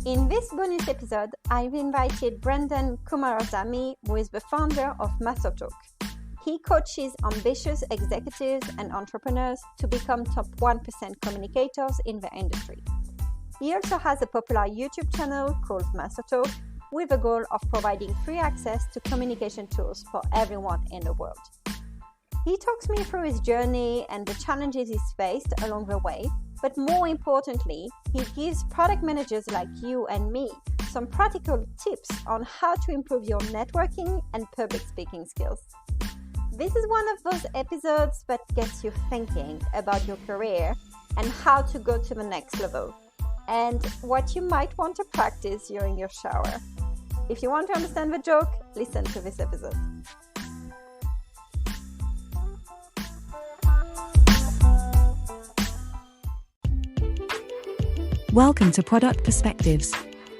In this bonus episode, I've invited Brenden Kumarasamy, who is the founder of MasterTalk. He coaches ambitious executives and entrepreneurs to become top 1% communicators in their industry. He also has a popular YouTube channel called MasterTalk with the goal of providing free access to communication tools for everyone in the world. He talks me through his journey and the challenges he's faced along the way, but more importantly, he gives product managers like you and me some practical tips on how to improve your networking and public speaking skills. This is one of those episodes that gets you thinking about your career and how to go to the next level, and what you might want to practice during your shower. If you want to understand the joke, listen to this episode. Welcome to Product Perspectives,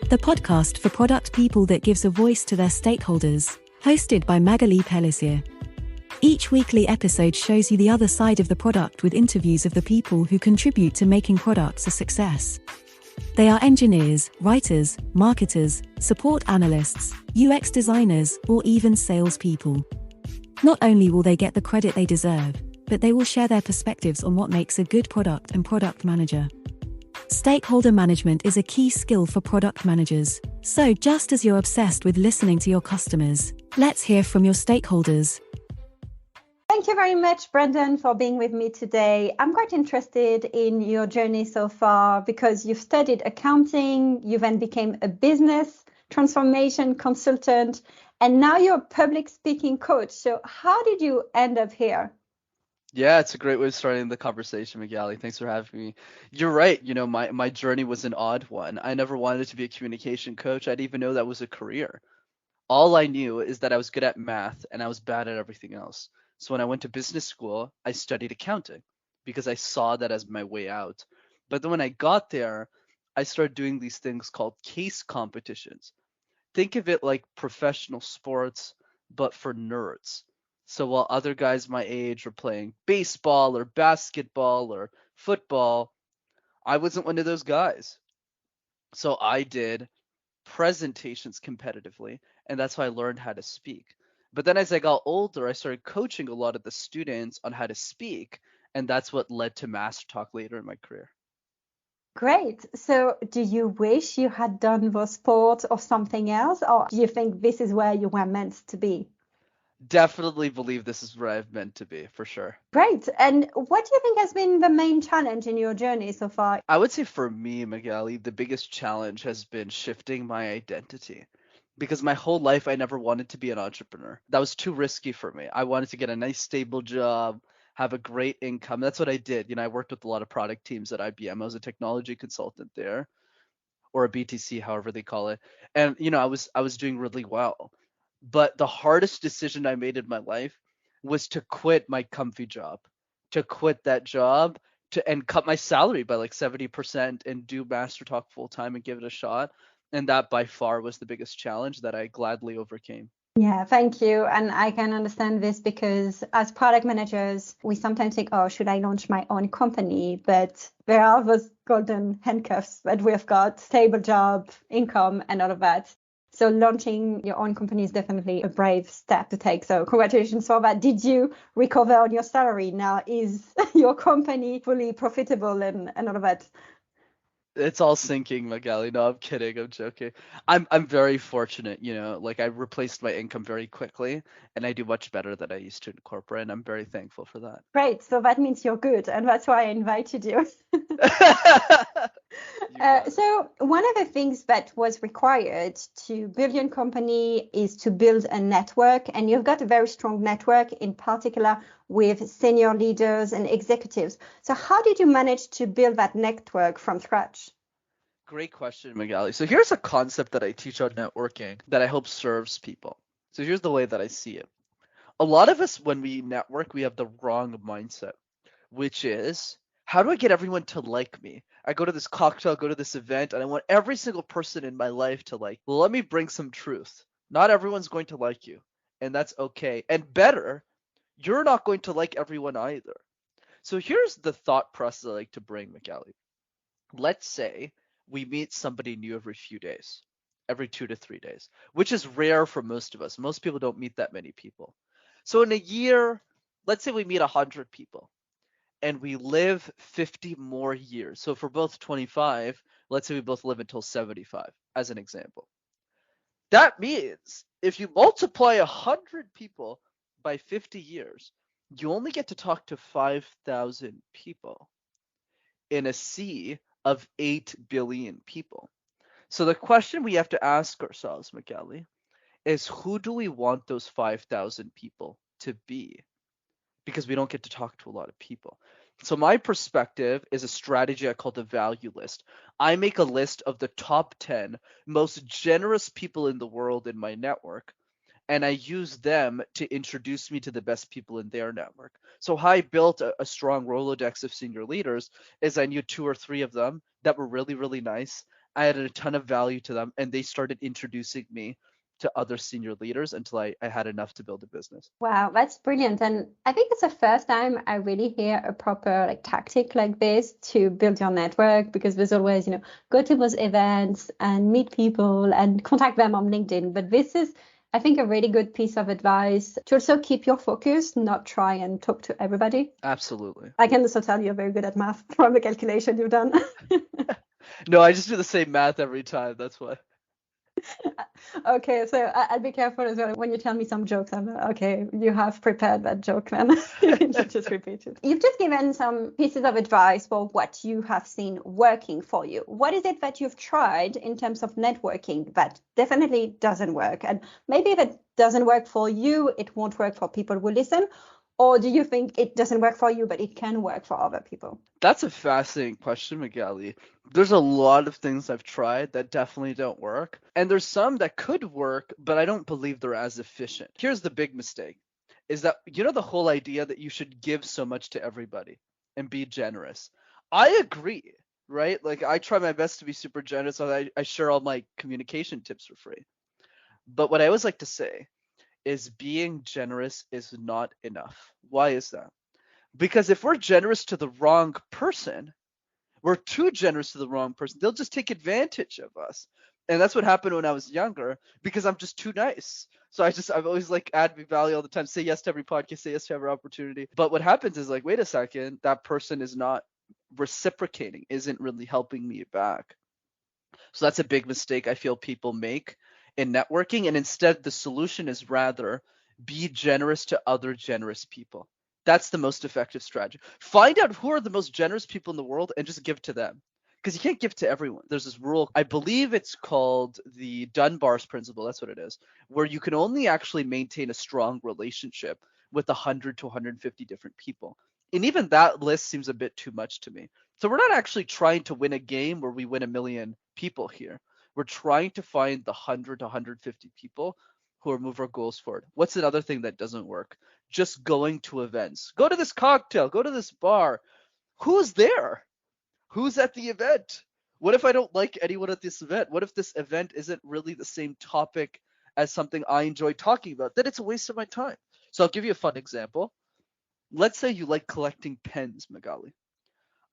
the podcast for product people that gives a voice to their stakeholders, hosted by Magali Pellissier. Each weekly episode shows you the other side of the product with interviews of the people who contribute to making products a success. They are engineers, writers, marketers, support analysts, UX designers, or even salespeople. Not only will they get the credit they deserve, but they will share their perspectives on what makes a good product and product manager. Stakeholder management is a key skill for product managers, so just as you're obsessed with listening to your customers, let's hear from your stakeholders. Thank you very much, Brenden, for being with me today. I'm quite interested in your journey so far because you've studied accounting, you then became a business transformation consultant, and now you're a public speaking coach. So how did you end up here? Yeah, it's a great way of starting the conversation, Magali. Thanks for having me. You're right. My journey was an odd one. I never wanted to be a communication coach. I didn't even know that was a career. All I knew is that I was good at math and I was bad at everything else. So when I went to business school, I studied accounting because I saw that as my way out. But then when I got there, I started doing these things called case competitions. Think of it like professional sports, but for nerds. So while other guys my age were playing baseball or basketball or football, I wasn't one of those guys. So I did presentations competitively, and that's how I learned how to speak. But then as I got older, I started coaching a lot of the students on how to speak, and that's what led to MasterTalk later in my career. Great. So do you wish you had done the sport or something else, or do you think this is where you were meant to be? Definitely believe this is where I've meant to be, for sure. Great. And what do you think has been the main challenge in your journey so far? I would say for me, Magali, the biggest challenge has been shifting my identity. Because my whole life, I never wanted to be an entrepreneur. That was too risky for me. I wanted to get a nice, stable job, have a great income. That's what I did. I worked with a lot of product teams at IBM. I was a technology consultant there, or a BTC, however they call it. And, I was doing really well. But the hardest decision I made in my life was to quit my comfy job, to quit that job and cut my salary by like 70% and do MasterTalk full time and give it a shot. And that by far was the biggest challenge that I gladly overcame. Yeah, thank you. And I can understand this because as product managers, we sometimes think, oh, should I launch my own company? But there are those golden handcuffs that we've got, stable job, income, and all of that. So launching your own company is definitely a brave step to take. So congratulations for that. Did you recover on your salary? Now, is your company fully profitable and all of that? It's all sinking, Magali. No, I'm kidding. I'm joking. I'm very fortunate, like I replaced my income very quickly and I do much better than I used to in corporate, and I'm very thankful for that. Great. So that means you're good. And that's why I invited you. So one of the things that was required to build your company is to build a network. And you've got a very strong network, in particular with senior leaders and executives. So how did you manage to build that network from scratch? Great question, Magali. So here's a concept that I teach on networking that I hope serves people. So here's the way that I see it. A lot of us, when we network, we have the wrong mindset, which is, how do I get everyone to like me? I go to this cocktail, go to this event, and I want every single person in my life to like. Well, let me bring some truth. Not everyone's going to like you, and that's okay. And better, you're not going to like everyone either. So here's the thought process I like to bring, Magali. Let's say we meet somebody new every few days, every 2 to 3 days, which is rare for most of us. Most people don't meet that many people. So in a year, let's say we meet 100 people and we live 50 more years. So if we're both 25, let's say we both live until 75, as an example. That means if you multiply 100 people by 50 years, you only get to talk to 5,000 people in a sea of 8 billion people. So the question we have to ask ourselves, Magali, is who do we want those 5,000 people to be? Because we don't get to talk to a lot of people. So my perspective is a strategy I call the value list. I make a list of the top 10 most generous people in the world in my network, and I use them to introduce me to the best people in their network. So how I built a strong Rolodex of senior leaders is I knew 2 or 3 of them that were really, really nice. I added a ton of value to them, and they started introducing me to other senior leaders until I had enough to build a business. Wow, that's brilliant. And I think it's the first time I really hear a proper like tactic like this to build your network, because there's always, go to those events and meet people and contact them on LinkedIn. But this is, I think, a really good piece of advice to also keep your focus, not try and talk to everybody. Absolutely. I can also tell you're very good at math from the calculation you've done. No, I just do the same math every time. That's why. Okay, so I'll be careful as well when you tell me some jokes. I'm like, okay, you have prepared that joke, then you just repeat it. You've just given some pieces of advice for what you have seen working for you. What is it that you've tried in terms of networking that definitely doesn't work? And maybe if it doesn't work for you, it won't work for people who listen. Or do you think it doesn't work for you, but it can work for other people? That's a fascinating question, Magali. There's a lot of things I've tried that definitely don't work. And there's some that could work, but I don't believe they're as efficient. Here's the big mistake is that, the whole idea that you should give so much to everybody and be generous. I agree, right? Like I try my best to be super generous. I share all my communication tips for free. But what I always like to say is being generous is not enough. Why is that? Because if we're generous to the wrong person, we're too generous to the wrong person, they'll just take advantage of us. And that's what happened when I was younger, because I'm just too nice. So I've always like add value all the time, say yes to every podcast, say yes to every opportunity. But what happens is like, wait a second, that person is not reciprocating, isn't really helping me back. So that's a big mistake I feel people make in networking. And instead, the solution is rather be generous to other generous people. That's the most effective strategy. Find out who are the most generous people in the world and just give to them. Because you can't give to everyone. There's this rule, I believe it's called the Dunbar's principle. That's what it is, where you can only actually maintain a strong relationship with 100 to 150 different people. And even that list seems a bit too much to me. So we're not actually trying to win a game where we win a million people here. We're trying to find the 100 to 150 people who will move our goals forward. What's another thing that doesn't work? Just going to events. Go to this cocktail, go to this bar. Who's there? Who's at the event? What if I don't like anyone at this event? What if this event isn't really the same topic as something I enjoy talking about? Then it's a waste of my time. So I'll give you a fun example. Let's say you like collecting pens, Magali.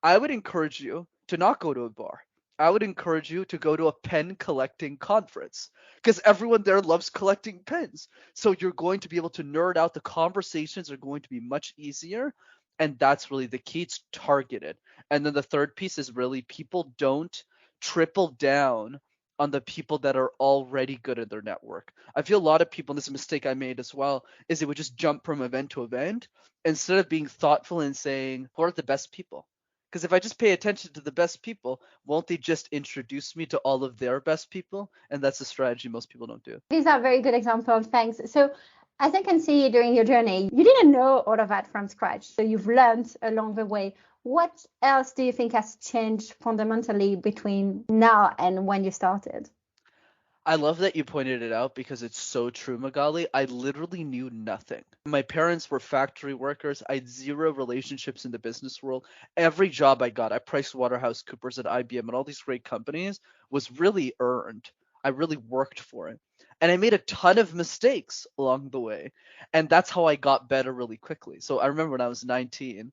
I would encourage you to not go to a bar. I would encourage you to go to a pen collecting conference, because everyone there loves collecting pens. So you're going to be able to nerd out. The conversations are going to be much easier. And that's really the key. It's targeted. And then the third piece is really people don't triple down on the people that are already good at their network. I feel a lot of people, and this is a mistake I made as well, is they would just jump from event to event instead of being thoughtful and saying, who are the best people? Because if I just pay attention to the best people, won't they just introduce me to all of their best people? And that's a strategy most people don't do. These are very good examples. Thanks. So, as I can see during your journey, you didn't know all of that from scratch. So, you've learned along the way. What else do you think has changed fundamentally between now and when you started? I love that you pointed it out because it's so true, Magali. I literally knew nothing. My parents were factory workers. I had zero relationships in the business world. Every job I got at PricewaterhouseCoopers, at IBM, and all these great companies was really earned. I really worked for it. And I made a ton of mistakes along the way. And that's how I got better really quickly. So I remember when I was 19,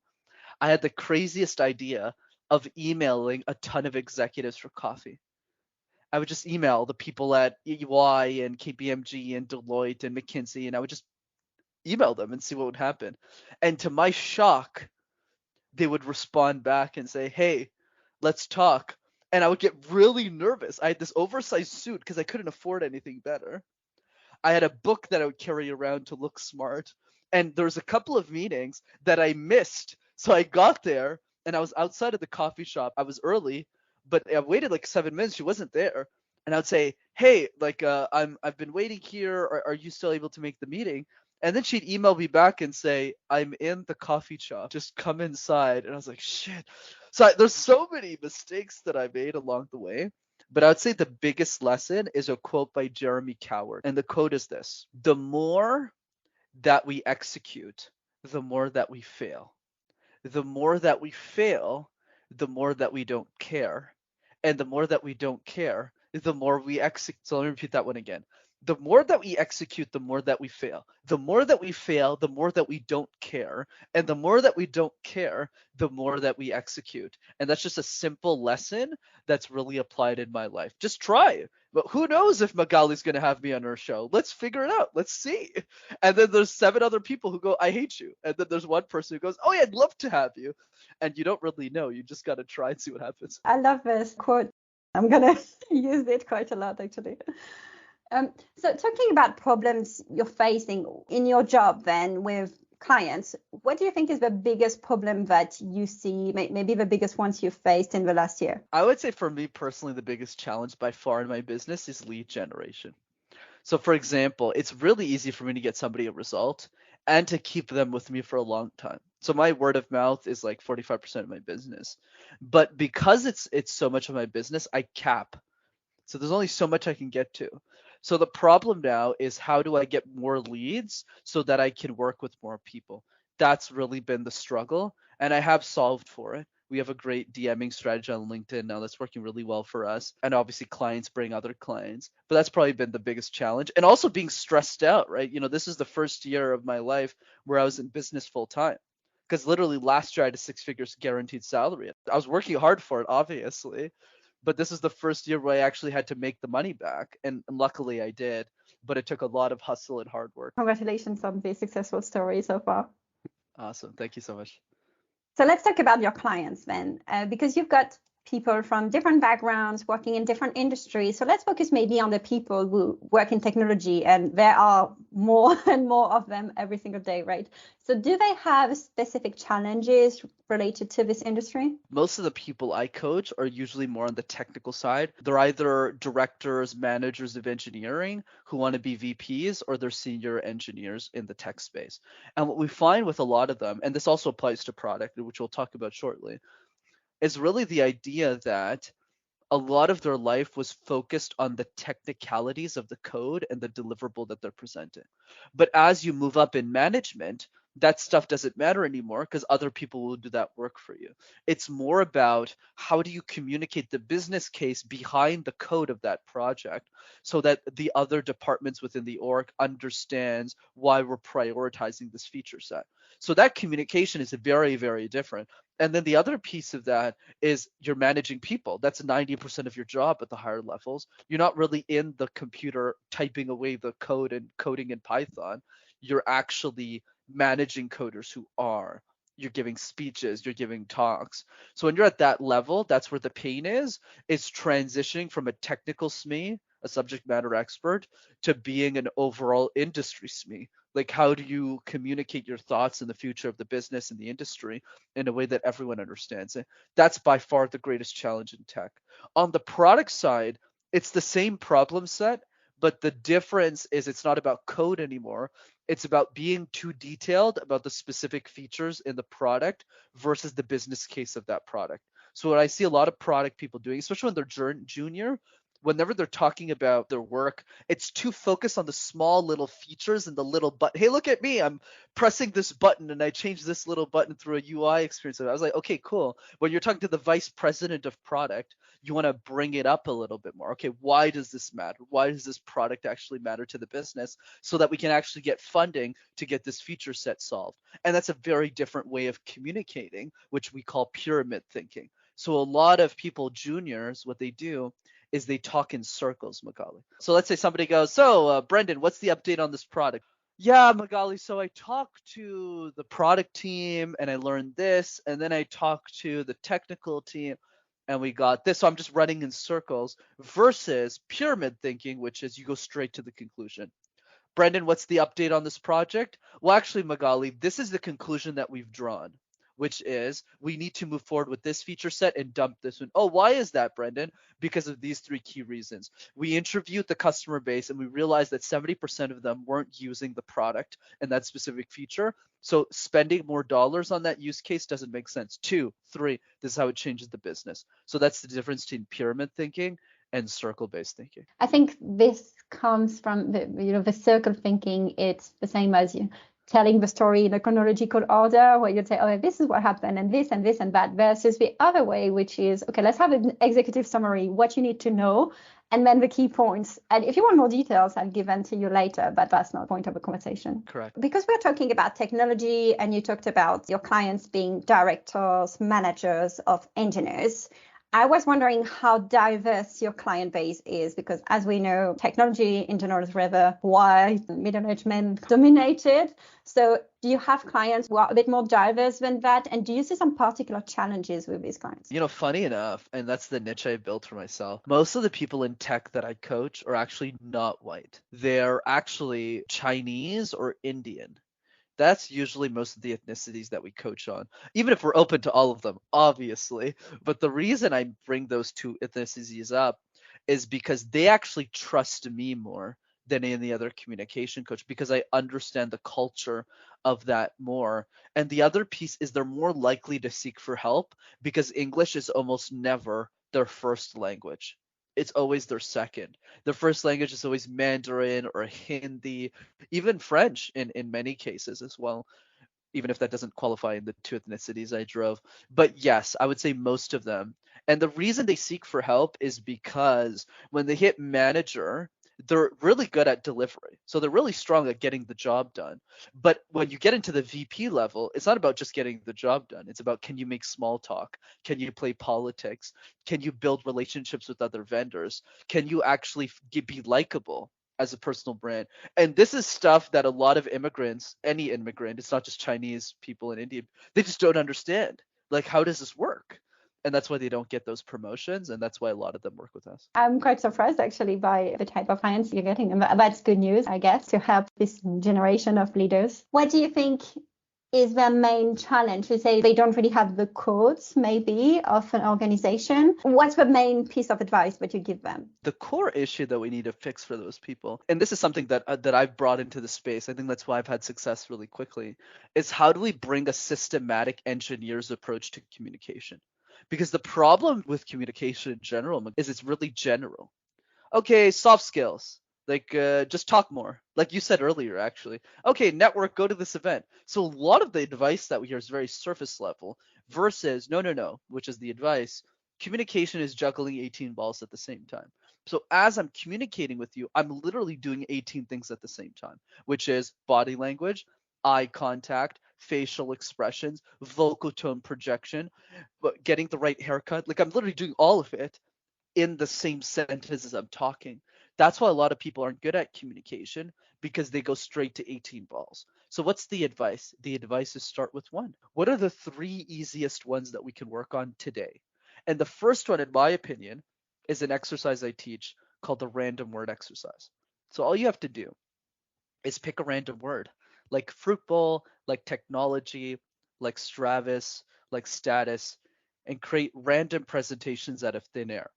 I had the craziest idea of emailing a ton of executives for coffee. I would just email the people at EY and KPMG and Deloitte and McKinsey, and I would just email them and see what would happen. And to my shock, they would respond back and say, "Hey, let's talk." And I would get really nervous. I had this oversized suit because I couldn't afford anything better. I had a book that I would carry around to look smart. And there was a couple of meetings that I missed. So I got there and I was outside of the coffee shop. I was early, but I waited like 7 minutes. She wasn't there. And I would say, "Hey, like I've been waiting here. Are you still able to make the meeting?" And then she'd email me back and say, "I'm in the coffee shop. Just come inside." And I was like, shit. So there's so many mistakes that I made along the way. But I would say the biggest lesson is a quote by Jeremy Coward. And the quote is this: "The more that we execute, the more that we fail. The more that we fail, the more that we don't care. And the more that we don't care, the more we execute." So let me repeat that one again. The more that we execute, the more that we fail. The more that we fail, the more that we don't care. And the more that we don't care, the more that we execute. And that's just a simple lesson that's really applied in my life. Just try. But who knows if Magali's going to have me on her show? Let's figure it out. Let's see. And then there's 7 other people who go, "I hate you." And then there's one person who goes, "Oh, yeah, I'd love to have you." And you don't really know. You just got to try and see what happens. I love this quote. I'm going to use it quite a lot, actually. So talking about problems you're facing in your job then with clients, what do you think is the biggest problem that you see, maybe the biggest ones you've faced in the last year? I would say for me personally, the biggest challenge by far in my business is lead generation. So for example, it's really easy for me to get somebody a result and to keep them with me for a long time. So my word of mouth is like 45% of my business. But because it's so much of my business, I cap. So there's only so much I can get to. So the problem now is, how do I get more leads so that I can work with more people? That's really been the struggle, and I have solved for it. We have a great DMing strategy on LinkedIn now that's working really well for us. And obviously clients bring other clients, but that's probably been the biggest challenge. And also being stressed out, right? This is the first year of my life where I was in business full time. Because literally last year I had a 6 figures guaranteed salary. I was working hard for it, obviously, but this is the first year where I actually had to make the money back. And luckily I did, but it took a lot of hustle and hard work. Congratulations on the successful story so far. Awesome. Thank you so much. So let's talk about your clients then, because you've got people from different backgrounds working in different industries. So let's focus maybe on the people who work in technology, and there are more and more of them every single day, right? So do they have specific challenges related to this industry? Most of the people I coach are usually more on the technical side. They're either directors, managers of engineering who want to be VPs, or they're senior engineers in the tech space. And what we find with a lot of them, and this also applies to product, which we'll talk about shortly, is really the idea that a lot of their life was focused on the technicalities of the code and the deliverable that they're presenting. But as you move up in management, that stuff doesn't matter anymore because other people will do that work for you. It's more about, how do you communicate the business case behind the code of that project so that the other departments within the org understands why we're prioritizing this feature set. So that communication is very, very different. And then the other piece of that is you're managing people. That's 90% of your job at the higher levels. You're not really in the computer typing away the code and coding in Python. You're actually managing coders who are. You're giving speeches, you're giving talks. So when you're at that level, that's where the pain is. It's transitioning from a technical SME, a subject matter expert, to being an overall industry SME. Like, how do you communicate your thoughts in the future of the business and the industry in a way that everyone understands it? That's by far the greatest challenge in tech. On the product side, it's the same problem set, but the difference is it's not about code anymore. It's about being too detailed about the specific features in the product versus the business case of that product. So what I see a lot of product people doing, especially when they're junior, whenever they're talking about their work, it's too focused on the small little features and the little button. Hey, look at me, I'm pressing this button and I changed this little button through a UI experience. I was like, okay, cool. When you're talking to the vice president of product, you want to bring it up a little bit more. Okay, why does this matter? Why does this product actually matter to the business, so that we can actually get funding to get this feature set solved? And that's a very different way of communicating, which we call pyramid thinking. So a lot of people, juniors, what they do is they talk in circles, Magali. So let's say somebody goes, so Brenden, what's the update on this product? Yeah, Magali, so I talked to the product team and I learned this, and then I talked to the technical team and we got this. So I'm just running in circles versus pyramid thinking, which is you go straight to the conclusion. Brenden, what's the update on this project? Well, actually, Magali, this is the conclusion that we've drawn, which is we need to move forward with this feature set and dump this one. Oh, why is that, Brenden? Because of these three key reasons. We interviewed the customer base and we realized that 70% of them weren't using the product and that specific feature. So spending more dollars on that use case doesn't make sense. 2, 3, this is how it changes the business. So that's the difference between pyramid thinking and circle-based thinking. I think this comes from the circle thinking. It's the same as telling the story in a chronological order, where you'd say, oh, this is what happened and this and this and that, versus the other way, which is, okay, let's have an executive summary, what you need to know, and then the key points. And if you want more details, I'll give them to you later, but that's not the point of the conversation. Correct. Because we're talking about technology and you talked about your clients being directors, managers of engineers, I was wondering how diverse your client base is, because as we know, technology in general is rather white, middle-aged men dominated. So do you have clients who are a bit more diverse than that? And do you see some particular challenges with these clients? Funny enough, and that's the niche I built for myself, most of the people in tech that I coach are actually not white. They're actually Chinese or Indian. That's usually most of the ethnicities that we coach on, even if we're open to all of them, obviously. But the reason I bring those two ethnicities up is because they actually trust me more than any other communication coach, because I understand the culture of that more. And the other piece is they're more likely to seek for help because English is almost never their first language. It's always their second. Their first language is always Mandarin or Hindi, even French in many cases as well, even if that doesn't qualify in the two ethnicities I drove. But yes, I would say most of them. And the reason they seek for help is because when they hit manager, they're really good at delivery. So they're really strong at getting the job done. But when you get into the VP level, it's not about just getting the job done. It's about, can you make small talk? Can you play politics? Can you build relationships with other vendors? Can you actually be likable as a personal brand? And this is stuff that a lot of immigrants, any immigrant, it's not just Chinese people in India, they just don't understand. Like, how does this work? And that's why they don't get those promotions, and that's why a lot of them work with us. I'm quite surprised actually by the type of clients you're getting. That's good news, I guess, to help this generation of leaders. What do you think is their main challenge? You say they don't really have the codes, maybe, of an organization. What's the main piece of advice that you give them? The core issue that we need to fix for those people, and this is something that I've brought into the space, I think that's why I've had success really quickly, is how do we bring a systematic engineer's approach to communication? Because the problem with communication in general is it's really general. Okay, soft skills. Like, just talk more. Like you said earlier, actually. Okay, network, go to this event. So a lot of the advice that we hear is very surface level versus no, which is the advice. Communication is juggling 18 balls at the same time. So as I'm communicating with you, I'm literally doing 18 things at the same time, which is body language, eye contact, facial expressions, vocal tone projection, but getting the right haircut. Like, I'm literally doing all of it in the same sentence as I'm talking. That's why a lot of people aren't good at communication, because they go straight to 18 balls. So what's the advice? The advice is start with one. What are the 3 easiest ones that we can work on today? And the first one, in my opinion, is an exercise I teach called the random word exercise. So all you have to do is pick a random word, like fruit bowl, like technology, like Stratus, like status, and create random presentations out of thin air.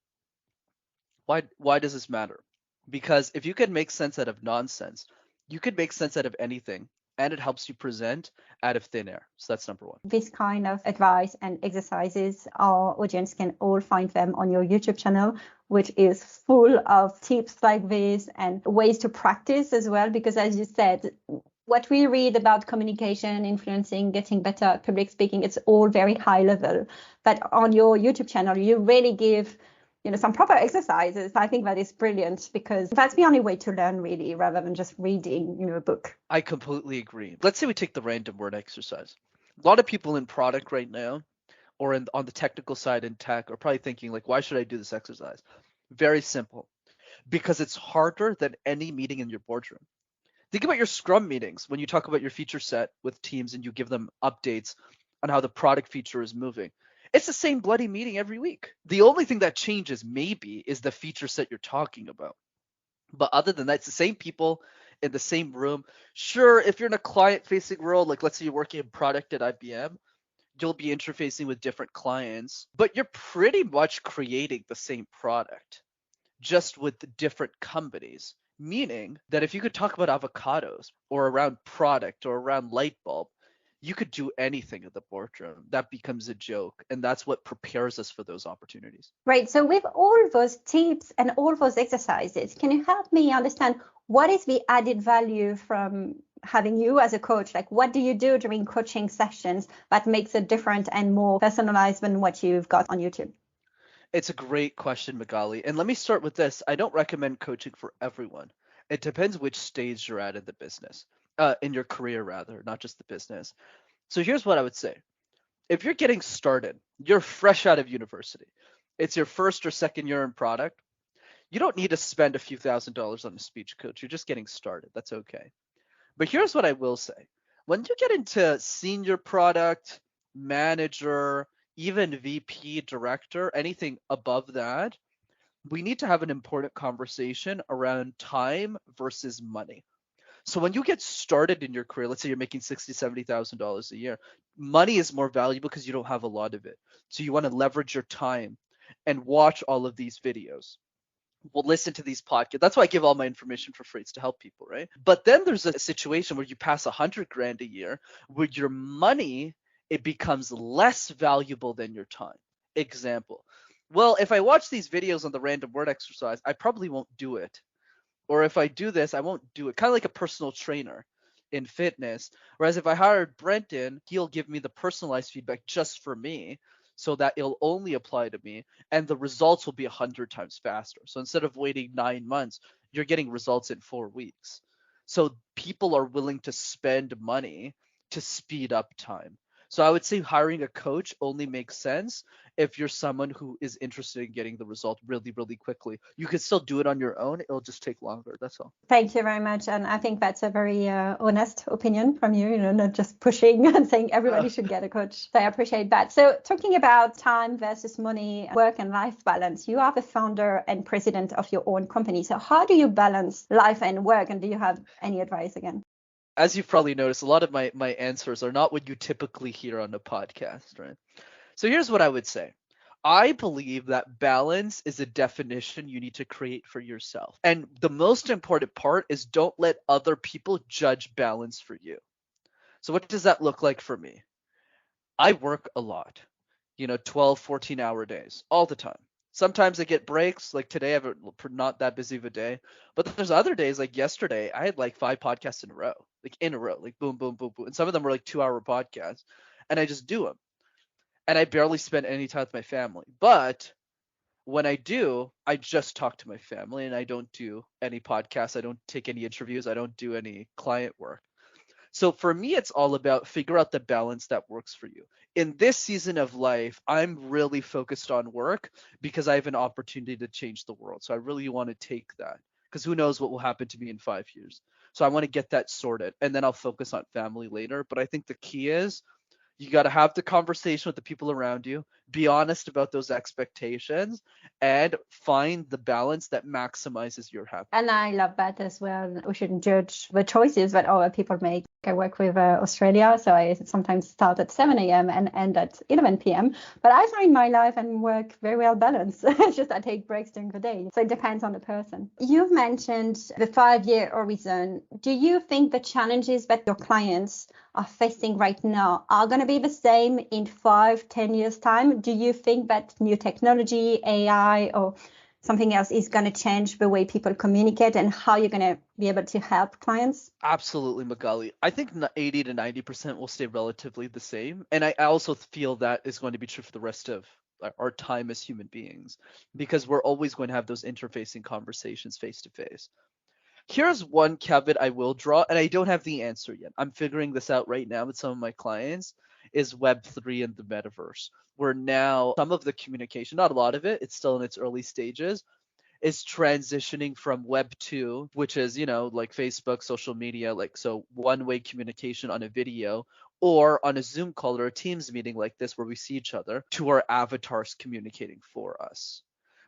Why does this matter? Because if you can make sense out of nonsense, you could make sense out of anything, and it helps you present out of thin air. So that's number one. This kind of advice and exercises, our audience can all find them on your YouTube channel, which is full of tips like this and ways to practice as well. Because as you said, what we read about communication, influencing, getting better at public speaking, it's all very high level. But on your YouTube channel, you really give some proper exercises. I think that is brilliant, because that's the only way to learn, really, rather than just reading, a book. I completely agree. Let's say we take the random word exercise. A lot of people in product right now, or on the technical side in tech are probably thinking like, why should I do this exercise? Very simple. Because it's harder than any meeting in your boardroom. Think about your scrum meetings when you talk about your feature set with teams and you give them updates on how the product feature is moving. It's the same bloody meeting every week. The only thing that changes maybe is the feature set you're talking about. But other than that, it's the same people in the same room. Sure, if you're in a client facing role, like let's say you're working in product at IBM, you'll be interfacing with different clients, but you're pretty much creating the same product, just with different companies. Meaning that if you could talk about avocados or around product or around light bulb, you could do anything at the boardroom. That becomes a joke. And that's what prepares us for those opportunities. Right. So with all those tips and all those exercises, can you help me understand what is the added value from having you as a coach? Like, what do you do during coaching sessions that makes it different and more personalized than what you've got on YouTube? It's a great question, Magali. And let me start with this. I don't recommend coaching for everyone. It depends which stage you're at in the business, in your career rather, not just the business. So here's what I would say. If you're getting started, you're fresh out of university, it's your first or second year in product, you don't need to spend a few $1,000s on a speech coach. You're just getting started. That's okay. But here's what I will say. When you get into senior product, manager, even VP, director, anything above that, we need to have an important conversation around time versus money. So when you get started in your career, let's say you're making $60,000, $70,000 a year, money is more valuable because you don't have a lot of it. So you want to leverage your time and watch all of these videos. We'll listen to these podcasts. That's why I give all my information for free. It's to help people, right? But then there's a situation where you pass 100 grand a year, where your money, it becomes less valuable than your time. Example. Well, if I watch these videos on the random word exercise, I probably won't do it. Or if I do this, I won't do it. Kind of like a personal trainer in fitness. Whereas if I hired Brenden, he'll give me the personalized feedback just for me, so that it'll only apply to me, and the results will be 100 times faster. So instead of waiting 9 months, you're getting results in 4 weeks. So people are willing to spend money to speed up time. So I would say hiring a coach only makes sense if you're someone who is interested in getting the result really, really quickly. You can still do it on your own. It'll just take longer. That's all. Thank you very much. And I think that's a very honest opinion from you, not just pushing and saying everybody should get a coach. So I appreciate that. So talking about time versus money, work and life balance, you are the founder and president of your own company. So how do you balance life and work? And do you have any advice again? As you've probably noticed, a lot of my answers are not what you typically hear on a podcast, right? So here's what I would say. I believe that balance is a definition you need to create for yourself. And the most important part is don't let other people judge balance for you. So what does that look like for me? I work a lot, 12, 14-hour days all the time. Sometimes I get breaks. Like today, I have not that busy of a day. But there's other days, like yesterday, I had like 5 podcasts in a row, like boom, boom, boom, boom. And some of them were like 2-hour podcasts. And I just do them. And I barely spend any time with my family. But when I do, I just talk to my family and I don't do any podcasts. I don't take any interviews. I don't do any client work. So for me, it's all about figure out the balance that works for you. In this season of life, I'm really focused on work because I have an opportunity to change the world. So I really want to take that because who knows what will happen to me in 5 years. So I want to get that sorted and then I'll focus on family later. But I think the key is you got to have the conversation with the people around you, be honest about those expectations, and find the balance that maximizes your happiness. And I love that as well. We shouldn't judge the choices that other people make. I work with Australia, so I sometimes start at 7 a.m. and end at 11 p.m. But I find my life and work very well balanced. It's just I take breaks during the day. So it depends on the person. You've mentioned the 5-year horizon. Do you think the challenges that your clients are facing right now are going to be the same in 5-10 years time? Do you think that new technology, AI or something else is going to change the way people communicate and how you're going to be able to help clients? Absolutely, Magali. I think 80 to 90% will stay relatively the same. And I also feel that is going to be true for the rest of our time as human beings, because we're always going to have those interfacing conversations face to face. Here's one caveat I will draw, and I don't have the answer yet. I'm figuring this out right now with some of my clients. is Web3 and the metaverse, where now some of the communication, not a lot of it, it's still in its early stages, is transitioning from Web 2, which is, like Facebook, social media, like so one-way communication on a video or on a Zoom call or a Teams meeting like this where we see each other, to our avatars communicating for us.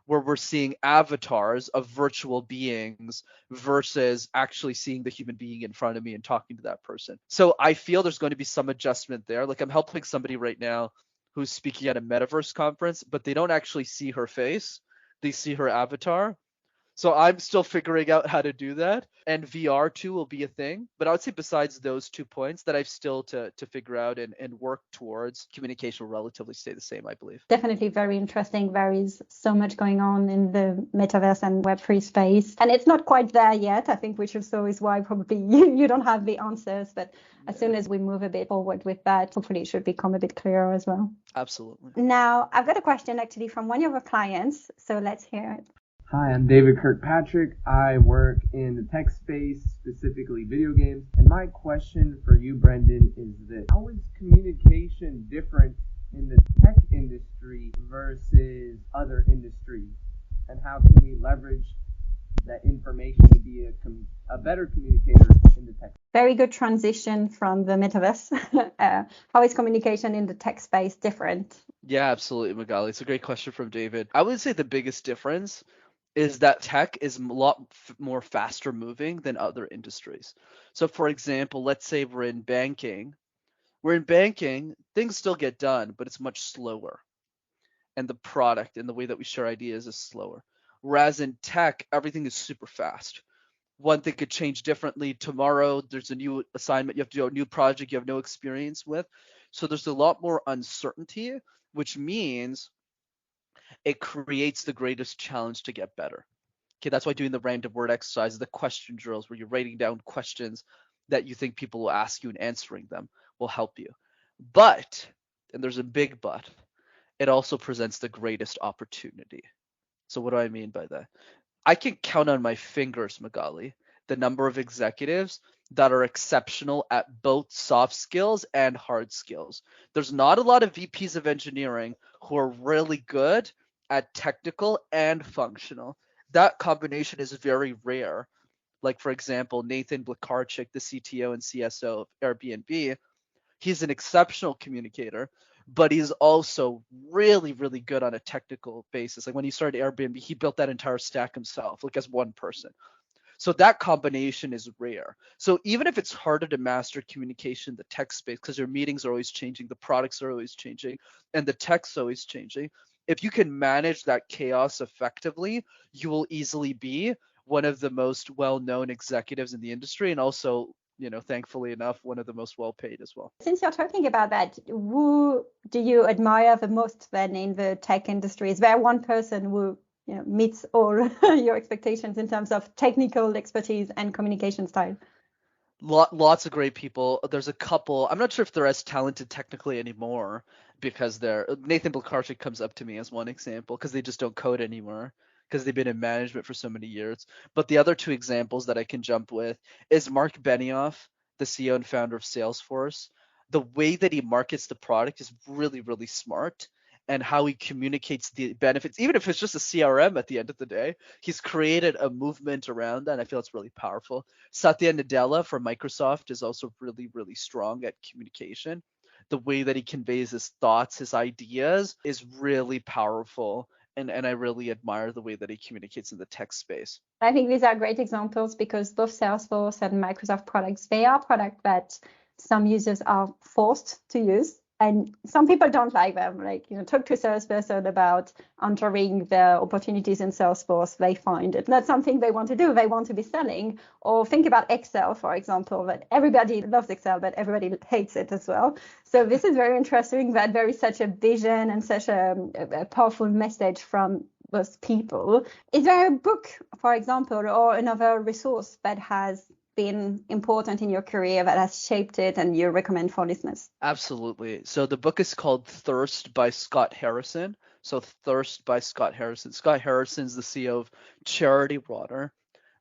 Where we're seeing avatars of virtual beings versus actually seeing the human being in front of me and talking to that person. So I feel there's going to be some adjustment there. Like I'm helping somebody right now who's speaking at a metaverse conference, but they don't actually see her face. They see her avatar. So I'm still figuring out how to do that. And VR too will be a thing. But I would say besides those 2 points that I've still to figure out and work towards, communication will relatively stay the same, I believe. Definitely very interesting. There is so much going on in the metaverse and Web3 space. And it's not quite there yet, I think, which also is why probably you don't have the answers. But as soon as we move a bit forward with that, hopefully it should become a bit clearer as well. Absolutely. Now, I've got a question actually from one of our clients. So let's hear it. Hi, I'm David Kirkpatrick. I work in the tech space, specifically video games. And my question for you, Brenden, is this. How is communication different in the tech industry versus other industries? And how can we leverage that information to be a better communicator in the tech? Very good transition from the metaverse. How is communication in the tech space different? Yeah, absolutely, Magali. It's a great question from David. I would say the biggest difference is that tech is a lot more faster moving than other industries. So for example, let's say we're in banking. Things still get done, but it's much slower. And the product and the way that we share ideas is slower. Whereas in tech, everything is super fast. One thing could change differently tomorrow. There's a new assignment, you have to do a new project you have no experience with. So there's a lot more uncertainty, which means it creates the greatest challenge to get better. Okay, that's why doing the random word exercises, the question drills, where you're writing down questions that you think people will ask you and answering them will help you. But, and there's a big but, it also presents the greatest opportunity. So what do I mean by that? I can count on my fingers, Magali, the number of executives that are exceptional at both soft skills and hard skills. There's not a lot of VPs of engineering who are really good at technical and functional. That combination is very rare. Like, for example, Nathan Blakarczyk, the CTO and CSO of Airbnb, he's an exceptional communicator, but he's also really, really good on a technical basis. Like when he started Airbnb, he built that entire stack himself, like as one person. So that combination is rare. So even if it's harder to master communication in the tech space, because your meetings are always changing, the products are always changing, and the tech's always changing, if you can manage that chaos effectively, you will easily be one of the most well-known executives in the industry, and also, thankfully enough, one of the most well-paid as well. Since you're talking about that, who do you admire the most then in the tech industry? Is there one person who meets all your expectations in terms of technical expertise and communication style? Lots of great people. There's a couple. I'm not sure if they're as talented technically anymore because Nathan Blakarczyk comes up to me as one example because they just don't code anymore because they've been in management for so many years. But the other two examples that I can jump with is Mark Benioff, the CEO and founder of Salesforce. The way that he markets the product is really, really smart, and how he communicates the benefits, even if it's just a CRM at the end of the day. He's created a movement around that, and I feel it's really powerful. Satya Nadella from Microsoft is also really, really strong at communication. The way that he conveys his thoughts, his ideas is really powerful. And I really admire the way that he communicates in the tech space. I think these are great examples because both Salesforce and Microsoft products, they are products that some users are forced to use. And some people don't like them. Like, talk to a salesperson about entering the opportunities in Salesforce. They find it not something they want to do. They want to be selling. Or think about Excel, for example, that everybody loves Excel, but everybody hates it as well. So this is very interesting that there is such a vision and such a powerful message from those people. Is there a book, for example, or another resource that has been important in your career that has shaped it and you recommend for listeners? Absolutely. So the book is called Thirst by Scott Harrison. So Thirst by Scott Harrison. Scott Harrison's the CEO of Charity Water,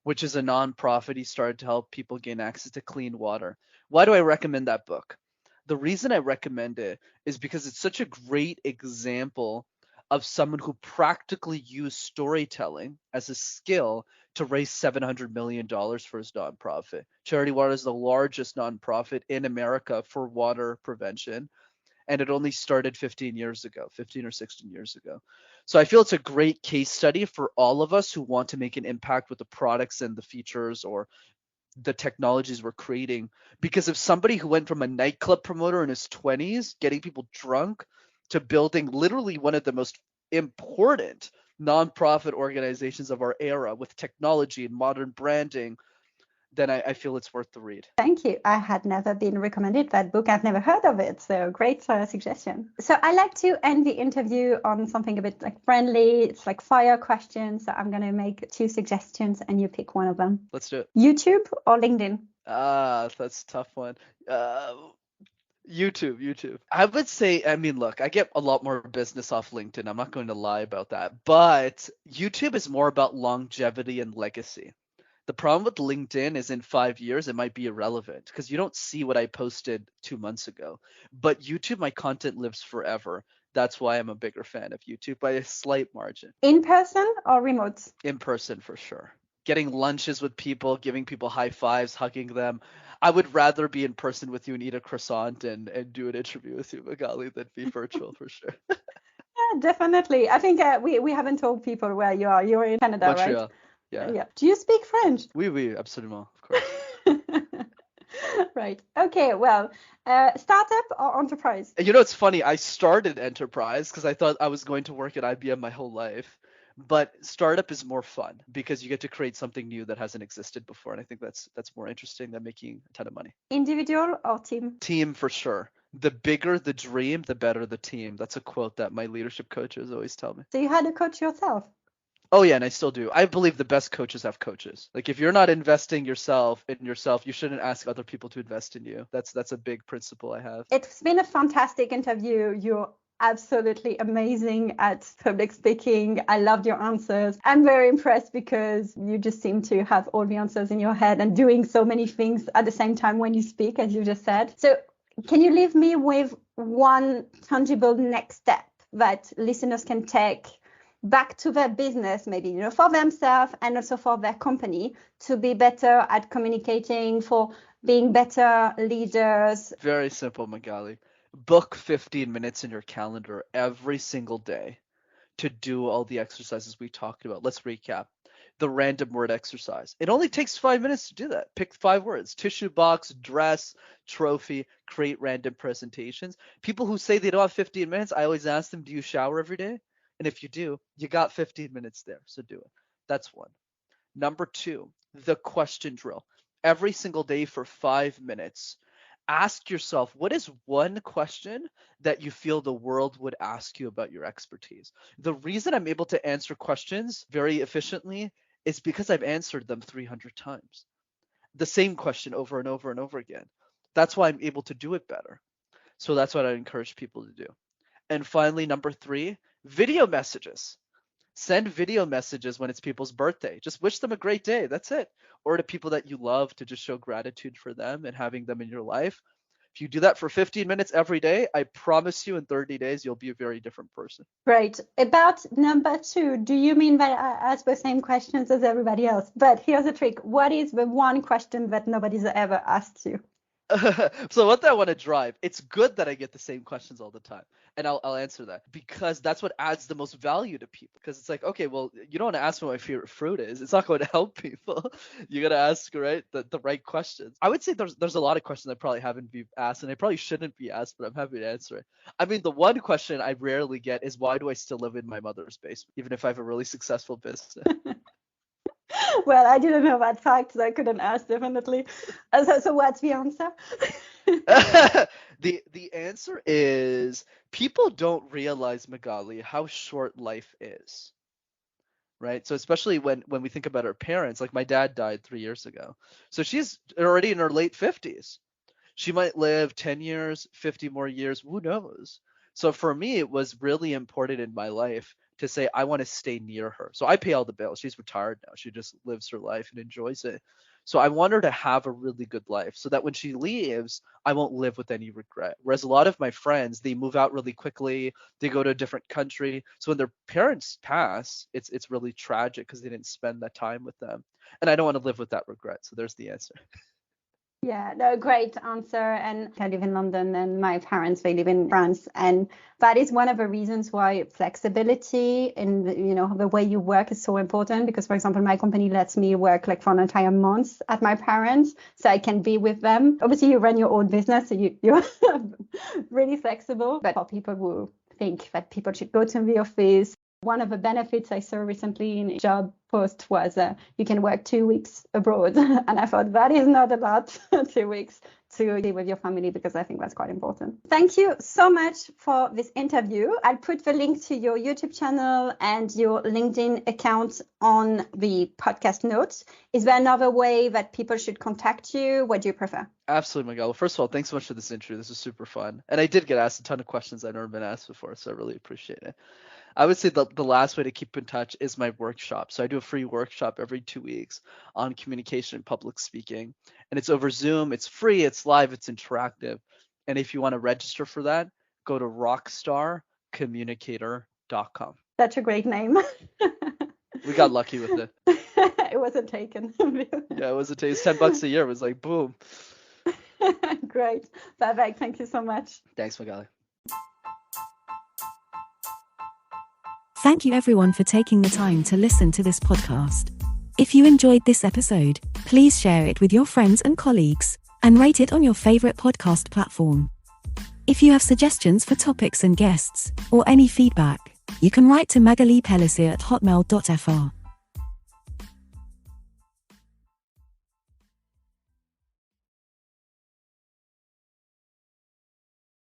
which is a nonprofit he started to help people gain access to clean water. Why do I recommend that book? The reason I recommend it is because it's such a great example of someone who practically used storytelling as a skill to raise $700 million for his nonprofit. Charity Water is the largest nonprofit in America for water prevention, and it only started 15 years ago, 15 or 16 years ago. So I feel it's a great case study for all of us who want to make an impact with the products and the features or the technologies we're creating. Because if somebody who went from a nightclub promoter in his 20s, getting people drunk, to building literally one of the most important nonprofit organizations of our era with technology and modern branding, then I feel it's worth the read. Thank you. I had never been recommended that book. I've never heard of it. So great suggestion. So I like to end the interview on something a bit like friendly. It's like fire questions. So I'm going to make 2 suggestions and you pick one of them. Let's do it. YouTube or LinkedIn? That's a tough one. YouTube. I would say, I mean, look, I get a lot more business off LinkedIn. I'm not going to lie about that. But YouTube is more about longevity and legacy. The problem with LinkedIn is in 5 years, it might be irrelevant because you don't see what I posted 2 months ago. But YouTube, my content lives forever. That's why I'm a bigger fan of YouTube by a slight margin. In person or remote? In person for sure. Getting lunches with people, giving people high fives, hugging them. I would rather be in person with you and eat a croissant and do an interview with you, Magali, than be virtual for sure. Yeah, definitely. I think we haven't told people where you are. You're in Canada, Montreal. right? Yeah. Do you speak French? Oui, absolument, of course. Right. Okay. Well, startup or enterprise? You know, it's funny. I started enterprise because I thought I was going to work at IBM my whole life. But startup is more fun because you get to create something new that hasn't existed before. And I think that's more interesting than making a ton of money. Individual or team? Team for sure. The bigger the dream, the better the team. That's a quote that my leadership coaches always tell me. So you had a coach yourself? Oh yeah, and I still do. I believe the best coaches have coaches. Like if you're not investing yourself in yourself, you shouldn't ask other people to invest in you. That's a big principle I have. It's been a fantastic interview. You're absolutely amazing at public speaking. I loved your answers. I'm very impressed because you just seem to have all the answers in your head and doing so many things at the same time when you speak, as you just said. So can you leave me with one tangible next step that listeners can take back to their business, maybe, for themselves and also for their company to be better at communicating, for being better leaders? Very simple, Magali. Book 15 minutes in your calendar every single day to do all the exercises we talked about. Let's recap. The random word exercise. It only takes 5 minutes to do that. Pick 5 words: tissue box, dress, trophy, create random presentations. People who say they don't have 15 minutes, I always ask them, do you shower every day? And if you do, you got 15 minutes there. So do it. That's one. Number 2, the question drill. Every single day for 5 minutes, ask yourself, what is one question that you feel the world would ask you about your expertise? The reason I'm able to answer questions very efficiently is because I've answered them 300 times. The same question over and over and over again. That's why I'm able to do it better. So that's what I encourage people to do. And finally, number 3, video messages. Send video messages when it's people's birthday. Just wish them a great day. That's it. Or to people that you love, to just show gratitude for them and having them in your life. If you do that for 15 minutes every day, I promise you in 30 days, you'll be a very different person. Great. About number 2, do you mean that I ask the same questions as everybody else? But here's the trick. What is the one question that nobody's ever asked you? So what I want to drive, it's good that I get the same questions all the time, and I'll answer that because that's what adds the most value to people. Because it's like, okay, well, you don't want to ask me what my favorite fruit is. It's not going to help people. You got to ask the right questions. I would say there's a lot of questions I probably haven't been asked, and I probably shouldn't be asked, but I'm happy to answer it. I mean, the one question I rarely get is, why do I still live in my mother's basement, even if I have a really successful business? Well, I didn't know that fact, so I couldn't ask, definitely. So what's the answer? The answer is, people don't realize, Magali, how short life is. Right? So especially when we think about our parents, like my dad died 3 years ago. So she's already in her late 50s. She might live 10 years, 50 more years, who knows? So for me, it was really important in my life to say, I want to stay near her. So I pay all the bills. She's retired now. She just lives her life and enjoys it. So I want her to have a really good life so that when she leaves, I won't live with any regret. Whereas a lot of my friends, they move out really quickly, they go to a different country. So when their parents pass, it's really tragic because they didn't spend that time with them. And I don't want to live with that regret. So there's the answer. Yeah, no, great answer. And I live in London and my parents, they live in France. And that is one of the reasons why flexibility in, the way you work is so important. Because, for example, my company lets me work like for an entire month at my parents so I can be with them. Obviously, you run your own business, so you're really flexible. But for people who think that people should go to the office, one of the benefits I saw recently in a job post was you can work 2 weeks abroad. And I thought that is not a lot, 2 weeks to be with your family, because I think that's quite important. Thank you so much for this interview. I'll put the link to your YouTube channel and your LinkedIn account on the podcast notes. Is there another way that people should contact you? What do you prefer? Absolutely, Miguel. Well, first of all, thanks so much for this interview. This was super fun. And I did get asked a ton of questions I've never been asked before, so I really appreciate it. I would say the last way to keep in touch is my workshop. So I do a free workshop every 2 weeks on communication and public speaking. And it's over Zoom. It's free. It's live. It's interactive. And if you want to register for that, go to rockstarcommunicator.com. That's a great name. We got lucky with it. It wasn't taken. Yeah, it was it's $10 a year. It was like, boom. Great. Perfect. Thank you so much. Thanks, Magali. Thank you everyone for taking the time to listen to this podcast. If you enjoyed this episode, please share it with your friends and colleagues, and rate it on your favorite podcast platform. If you have suggestions for topics and guests, or any feedback, you can write to Magali Pelissier at hotmail.fr.